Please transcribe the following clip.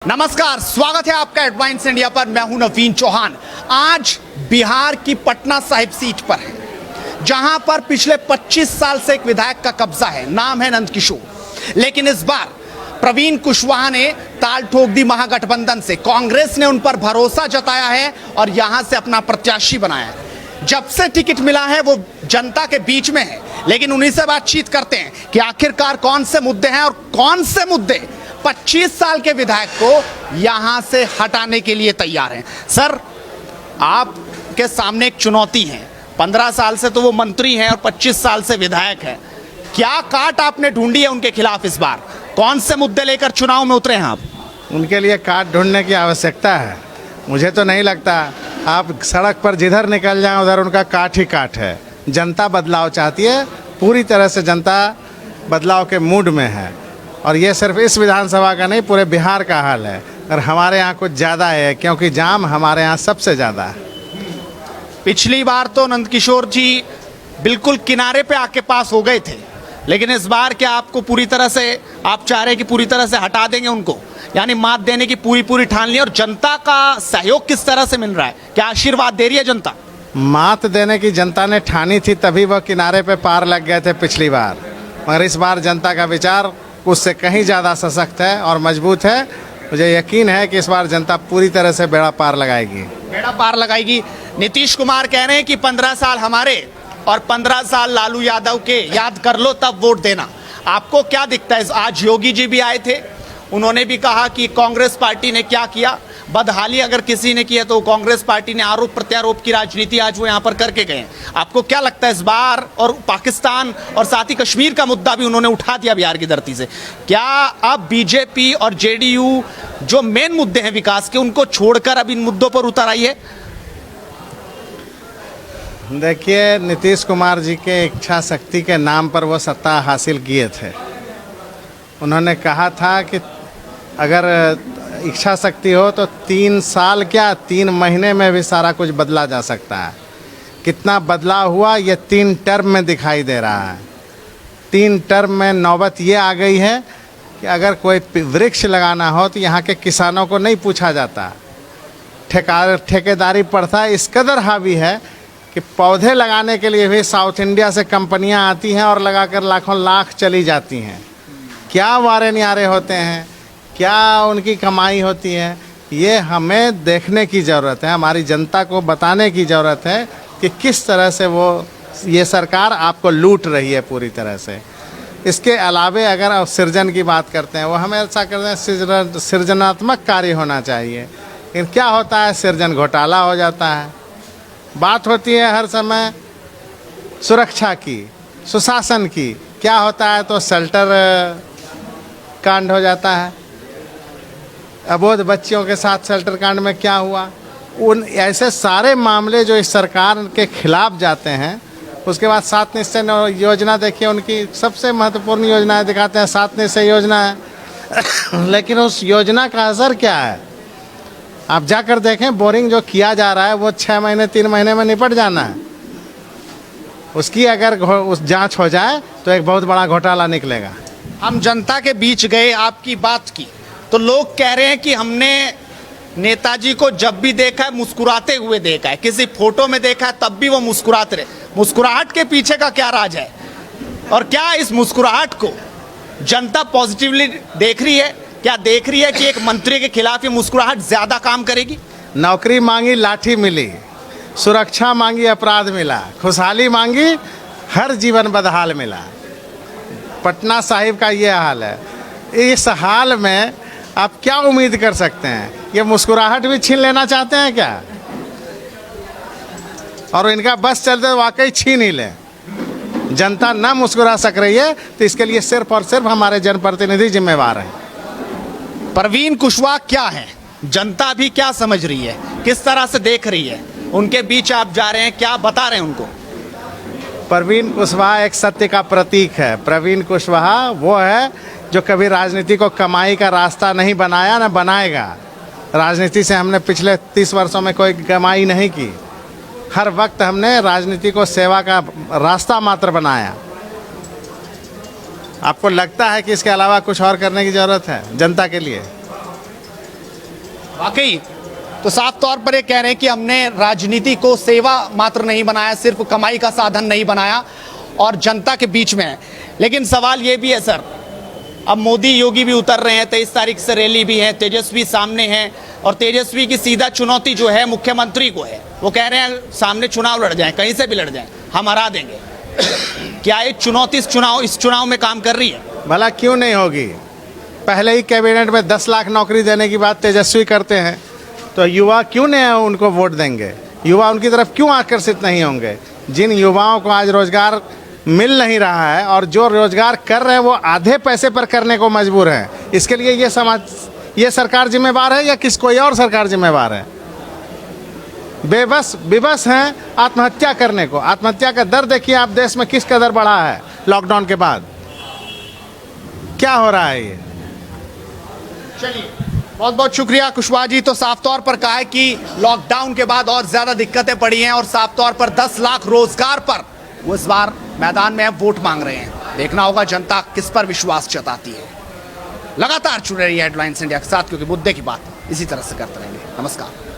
नमस्कार, स्वागत है आपका एडवांस इंडिया पर। मैं हूं नवीन चौहान। आज बिहार की पटना साहिब सीट पर है, जहां पर पिछले 25 साल से एक विधायक का कब्जा है। नाम है नंदकिशोर। लेकिन इस बार प्रवीण कुशवाहा ने ताल ठोक दी महागठबंधन से। कांग्रेस ने उन पर भरोसा जताया है और यहां से अपना प्रत्याशी बनाया है। जब से टिकट मिला है वो जनता के बीच में है, लेकिन उन्हीं से बातचीत करते हैं कि आखिरकार कौन से मुद्दे हैं और कौन से मुद्दे 25 साल के विधायक को यहां से हटाने के लिए तैयार हैं। सर, आपके सामने एक चुनौती है। 15 साल से तो वो मंत्री हैं और 25 साल से विधायक हैं। क्या काट आपने ढूंढी है उनके खिलाफ इस बार? कौन से मुद्दे लेकर चुनाव में उतरे हैं आप? उनके लिए काट ढूंढने की आवश्यकता है? मुझे तो नहीं लगता। आप सड़क पर जिधर निकल जाएं उधर उनका काट ही काट है। जनता बदलाव चाहती है, पूरी तरह से जनता बदलाव के मूड में है। और ये सिर्फ इस विधानसभा का नहीं, पूरे बिहार का हाल है। और हमारे यहाँ कुछ ज़्यादा है, क्योंकि जाम हमारे यहाँ सबसे ज़्यादा है। पिछली बार तो नंदकिशोर जी बिल्कुल किनारे पे आके पास हो गए थे, लेकिन इस बार क्या आपको पूरी तरह से, आप चाह रहे हैं कि पूरी तरह से हटा देंगे उनको, यानी मात देने की पूरी ठान ली? और जनता का सहयोग किस तरह से मिल रहा है? क्या आशीर्वाद दे रही है जनता? मात देने की जनता ने ठानी थी, तभी वह किनारे पे पार लग गए थे पिछली बार। मगर इस बार जनता का विचार उससे कहीं ज़्यादा सशक्त है और मजबूत है। मुझे यकीन है कि इस बार जनता पूरी तरह से बेड़ा पार लगाएगी। बेड़ा पार लगाएगी। नीतीश कुमार कह रहे हैं कि 15 साल हमारे और 15 साल लालू यादव के याद कर लो तब वोट देना। आपको क्या दिखता है? आज योगी जी भी आए थे, उन्होंने भी कहा कि कांग्रेस पार्टी ने क्या किया। बदहाली अगर किसी ने किया तो कांग्रेस पार्टी ने आरोप प्रत्यारोप की राजनीति आज वो यहाँ पर करके गए हैं। आपको क्या लगता है इस बार? और पाकिस्तान और साथ ही कश्मीर का मुद्दा भी उन्होंने उठा दिया बिहार की धरती से। क्या अब बीजेपी और जेडीयू जो मेन मुद्दे हैं विकास के, उनको छोड़कर अब इन मुद्दों पर उतर आई है? देखिए, नीतीश कुमार जी के इच्छा शक्ति के नाम पर वो सत्ता हासिल किए थे। उन्होंने कहा था कि अगर इच्छा शक्ति हो तो 3 साल क्या 3 महीने में भी सारा कुछ बदला जा सकता है। कितना बदलाव हुआ ये 3 टर्म में दिखाई दे रहा है। 3 टर्म में नौबत ये आ गई है कि अगर कोई वृक्ष लगाना हो तो यहाँ के किसानों को नहीं पूछा जाता। ठेकेदारी प्रथा इस कदर हावी है कि पौधे लगाने के लिए भी साउथ इंडिया से कंपनियाँ आती हैं और लगाकर लाखों लाख चली जाती हैं। क्या वारे न्यारे होते हैं, क्या उनकी कमाई होती है, ये हमें देखने की ज़रूरत है। हमारी जनता को बताने की ज़रूरत है कि किस तरह से ये सरकार आपको लूट रही है पूरी तरह से। इसके अलावे अगर आप सृजन की बात करते हैं, वो हमेशा करते हैं सृजनात्मक कार्य होना चाहिए। लेकिन क्या होता है, सृजन घोटाला हो जाता है। बात होती है हर समय सुरक्षा की, सुशासन की, क्या होता है तो शेल्टर कांड हो जाता है। अबोध बच्चियों के साथ शेल्टर कांड में क्या हुआ? उन ऐसे सारे मामले जो इस सरकार के खिलाफ जाते हैं। उसके बाद 7 निश्चय योजना देखिए, उनकी सबसे महत्वपूर्ण योजनाएं दिखाते हैं। 7 निश्चय योजना है लेकिन उस योजना का असर क्या है? आप जाकर देखें, बोरिंग जो किया जा रहा है वो 6 महीने 3 महीने में निपट जाना है। उसकी अगर उस जांच हो जाए तो एक बहुत बड़ा घोटाला निकलेगा। हम जनता के बीच गए, आपकी बात की, तो लोग कह रहे हैं कि हमने नेताजी को जब भी देखा है मुस्कुराते हुए देखा है, किसी फोटो में देखा है तब भी वो मुस्कुराते रहे। मुस्कुराहट के पीछे का क्या राज है? और क्या इस मुस्कुराहट को जनता पॉजिटिवली देख रही है? क्या देख रही है कि एक मंत्री के खिलाफ ये मुस्कुराहट ज्यादा काम करेगी? नौकरी मांगी लाठी मिली, सुरक्षा मांगी अपराध मिला, खुशहाली मांगी हर जीवन बदहाल मिला। पटना साहिब का ये हाल है। इस हाल में आप क्या उम्मीद कर सकते हैं? ये मुस्कुराहट भी छीन लेना चाहते हैं क्या? और इनका बस चलते वाकई छीन ही ले। जनता ना मुस्कुरा सक रही है तो इसके लिए सिर्फ और सिर्फ हमारे जनप्रतिनिधि जिम्मेवार हैं। प्रवीण कुशवाहा क्या है? जनता भी क्या समझ रही है, किस तरह से देख रही है? उनके बीच आप जा रहे हैं, क्या बता रहे हैं उनको? प्रवीण कुशवाहा एक सत्य का प्रतीक है। प्रवीण कुशवाहा वो है जो कभी राजनीति को कमाई का रास्ता नहीं बनाया, ना बनाएगा। राजनीति से हमने पिछले 30 वर्षों में कोई कमाई नहीं की। हर वक्त हमने राजनीति को सेवा का रास्ता मात्र बनाया। आपको लगता है कि इसके अलावा कुछ और करने की ज़रूरत है जनता के लिए? वाकई तो साफ तौर पर ये कह रहे हैं कि हमने राजनीति को सेवा मात्र नहीं बनाया, सिर्फ कमाई का साधन नहीं बनाया और जनता के बीच में है। लेकिन सवाल ये भी है सर, अब मोदी योगी भी उतर रहे हैं, 23 तारीख से रैली भी है, तेजस्वी सामने है और तेजस्वी की सीधा चुनौती जो है मुख्यमंत्री को है। वो कह रहे हैं सामने चुनाव लड़ जाएं, कहीं से भी लड़ जाएं, हम हरा देंगे। क्या ये चुनौती इस चुनाव में काम कर रही है? भला क्यों नहीं होगी? पहले ही कैबिनेट में 10 लाख नौकरी देने की बात तेजस्वी करते हैं, तो युवा क्यों नहीं उनको वोट देंगे? युवा उनकी तरफ क्यों आकर्षित नहीं होंगे? जिन युवाओं को आज रोजगार मिल नहीं रहा है और जो रोजगार कर रहे हैं वो आधे पैसे पर करने को मजबूर हैं, इसके लिए ये सरकार जिम्मेवार है या कोई और सरकार जिम्मेवार है? विवश हैं आत्महत्या करने को। आत्महत्या का दर देखिए आप देश में किस कदर बढ़ा है लॉकडाउन के बाद। क्या हो रहा है ये? चलिए बहुत बहुत शुक्रिया कुशवाहा जी। तो साफ तौर पर कहा है कि लॉकडाउन के बाद और ज्यादा दिक्कतें पड़ी हैं और साफ तौर पर 10 लाख रोजगार पर वो इस बार मैदान में अब वोट मांग रहे हैं। देखना होगा जनता किस पर विश्वास जताती है। लगातार जुड़े रहिए हेडलाइंस इंडिया के साथ, क्योंकि मुद्दे की बात इसी तरह से करते रहेंगे। नमस्कार।